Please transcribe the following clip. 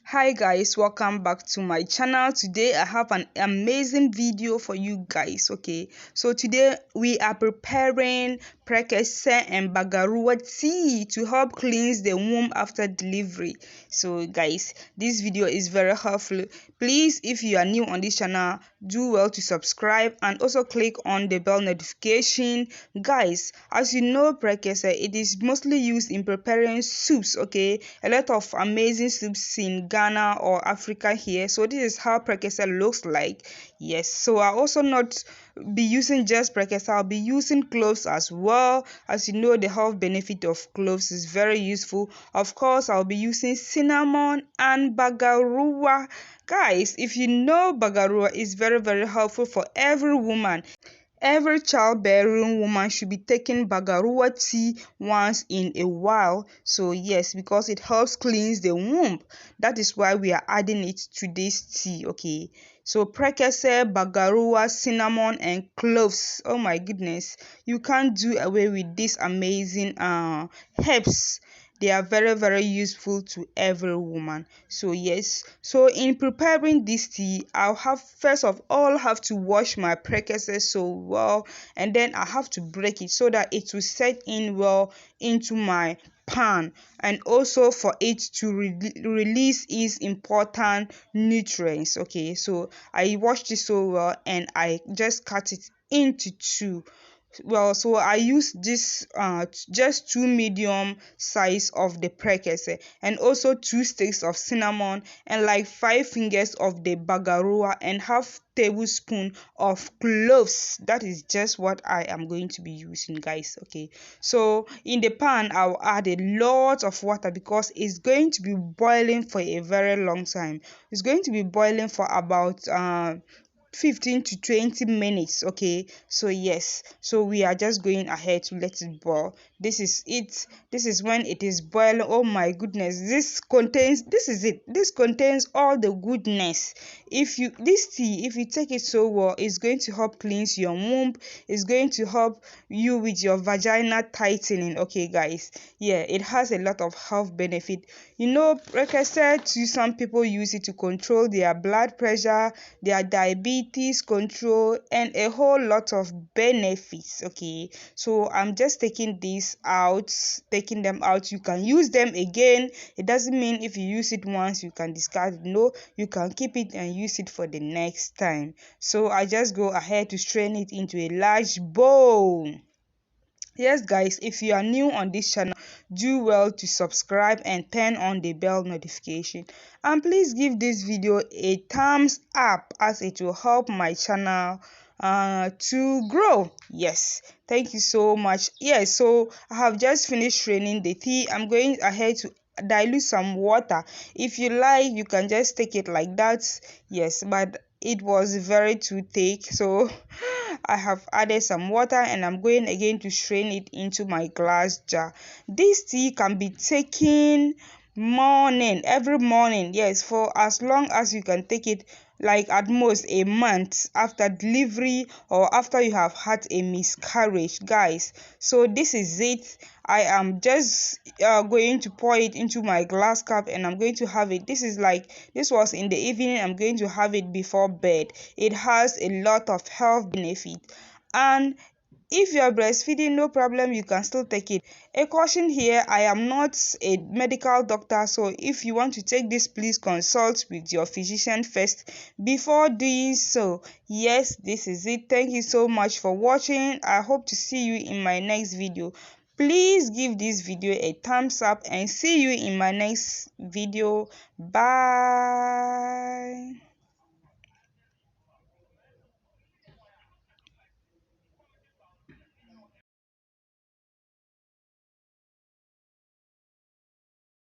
Hi guys, welcome back to my channel. Today I have an amazing video for you guys. Okay, so today we are preparing Prekese and bagaruwa tea to help cleanse the womb after delivery. So guys, this video is very helpful. Please, if you are new on this channel, do well to subscribe and also click on the bell notification. Guys, as you know, Prekese, it is mostly used in preparing soups. Okay, a lot of amazing soups in Ghana or Africa here. So this is how Prekese looks like. Yes, so I also not be using just Prekese. I'll be using cloves as well. As you know, the health benefit of cloves is very useful. Of course, I'll be using cinnamon and bagaruwa. Guys, if you know, bagaruwa is very helpful for every woman. Every childbearing woman should be taking bagaruwa tea once in a while. So yes, because it helps cleanse the womb. That is why we are adding it to this tea. Okay, so Prekese, bagaruwa, cinnamon and cloves. Oh my goodness, you can't do away with these amazing herbs. They are very useful to every woman. So yes, so in preparing this tea, I'll have first of all have to wash my Prekese so well, and then I have to break it so that it will set in well into my pan, and also for it to release its important nutrients. Okay, so I washed it so well and I just cut it into two. Well, so I use this just two medium size of the Prekese, and also two sticks of cinnamon, and like 5 fingers of the bagaruwa, and half tablespoon of cloves. That is just what I am going to be using, guys. Okay, so in the pan I'll add a lot of water because it's going to be boiling for a very long time. It's going to be boiling for about 15 to 20 minutes. Okay, so yes, so we are just going ahead to let it boil. This is it. This is when it is boiling. Oh my goodness, this is it. This contains all the goodness. If you this tea, if you take it so well, it's going to help cleanse your womb. It's going to help you with your vagina tightening. Okay guys, yeah, it has a lot of health benefit. You know, like I said, to some people use it to control their blood pressure, their diabetes control, and a whole lot of benefits. Okay, so I'm just taking them out. You can use them again. It doesn't mean if you use it once you can discard it. No, you can keep it and use it for the next time. So I just go ahead to strain it into a large bowl. Yes guys, if you are new on this channel, do well to subscribe and turn on the bell notification, and please give this video a thumbs up as it will help my channel to grow. Yes, thank you so much. Yes, so I have just finished straining the tea. I'm going ahead to dilute some water. If you like, you can just take it like that. Yes, but it was very too thick, so I have added some water and I'm going again to strain it into my glass jar. This tea can be taken every morning. Yes, for as long as you can take it, like at most a month after delivery or after you have had a miscarriage, guys. So this is it. I am just going to pour it into my glass cup and I'm going to have it. This was in the evening. I'm going to have it before bed. It has a lot of health benefit, and if you are breastfeeding, no problem, you can still take it. A caution here, I am not a medical doctor, so if you want to take this, please consult with your physician first before doing so. Yes, this is it. Thank you so much for watching. I hope to see you in my next video. Please give this video a thumbs up and see you in my next video. Bye.